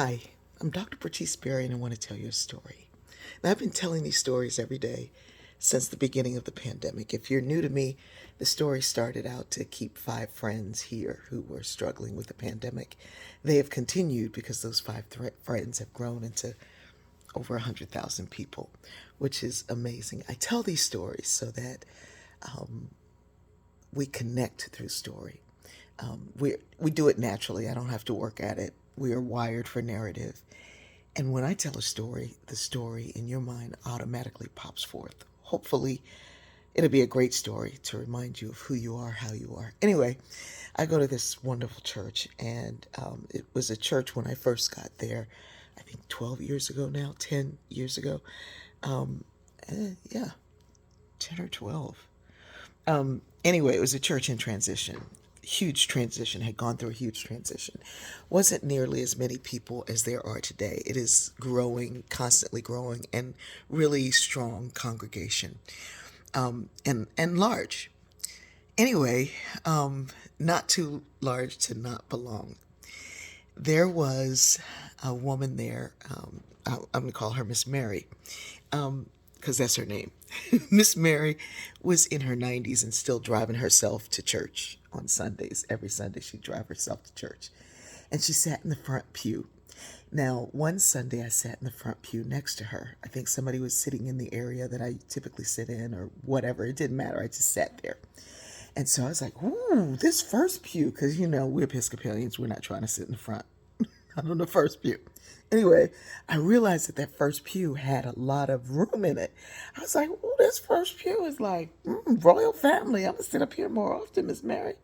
Hi, I'm Dr. Bertice Berry, and I want to tell you a story. Now, I've been telling these stories every day since the beginning of the pandemic. If you're new to me, the story started out to keep five friends here who were struggling with the pandemic. They have continued because those friends have grown into over 100,000 people, which is amazing. I tell these stories so that we connect through story. We do it naturally. I don't have to work at it. We are wired for narrative. And when I tell a story, the story in your mind automatically pops forth. Hopefully, it'll be a great story to remind you of who you are, how you are. Anyway, I go to this wonderful church, and it was a church when I first got there, I think 12 years ago now, 10 years ago. Yeah, 10 or 12. Anyway, it was a church in transition. Huge transition, had gone through a huge transition. Wasn't nearly as many people as there are today. It is growing, constantly growing, and really strong congregation, and large. Anyway, not too large to not belong. There was a woman there. I'm going to call her Miss Mary, because that's her name. Miss Mary was in her 90s and still driving herself to church on Sundays. Every Sunday, she'd drive herself to church. And she sat in the front pew. Now, one Sunday, I sat in the front pew next to her. I think somebody was sitting in the area that I typically sit in, or whatever. It didn't matter. I just sat there. And so I was like, ooh, this first pew, because, we're Episcopalians. We're not trying to sit in the front. Not on the first pew. Anyway, I realized that that first pew had a lot of room in it. I was like, oh, this first pew is like royal family. I'm going to sit up here more often, Miss Mary.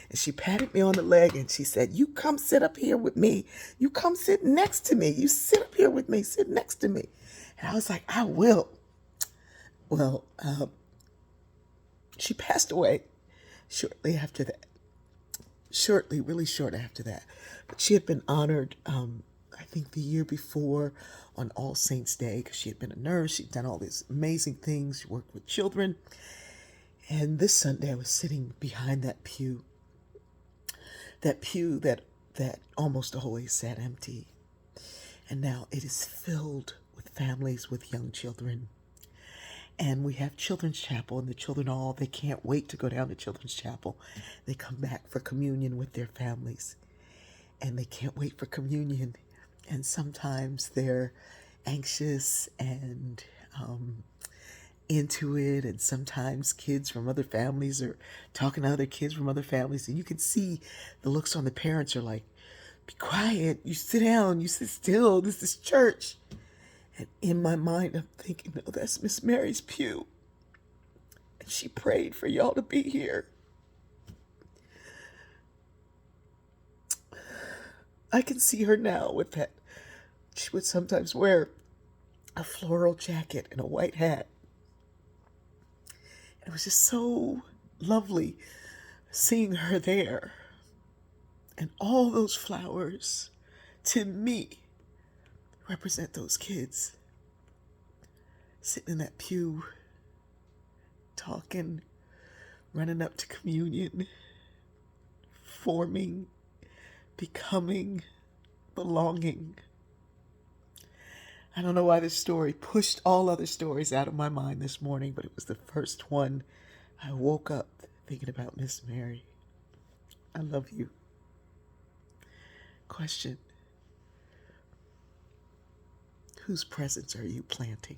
And she patted me on the leg and she said, you come sit up here with me. You come sit next to me. You sit up here with me. Sit next to me. And I was like, I will. Well, she passed away shortly after that. Shortly, really short after that. But she had been honored, I think the year before on All Saints Day, because she had been a nurse. She'd done all these amazing things. She worked with children. And this Sunday, I was sitting behind that pew that almost always sat empty. And now it is filled with families with young children. And we have Children's Chapel, and the children they can't wait to go down to Children's Chapel. They come back for communion with their families, and they can't wait for communion. And sometimes they're anxious and into it, and sometimes kids from other families are talking to other kids from other families, and you can see the looks on the parents are like, be quiet, you sit down, you sit still, this is church. And in my mind, I'm thinking, no, that's Miss Mary's pew. And she prayed for y'all to be here. I can see her now with that. She would sometimes wear a floral jacket and a white hat. And it was just so lovely seeing her there. And all those flowers, to me, represent those kids sitting in that pew, talking, running up to communion, forming, becoming, belonging. I don't know why this story pushed all other stories out of my mind this morning, but it was the first one. I woke up thinking about Miss Mary. I love you. Question: whose presence are you planting?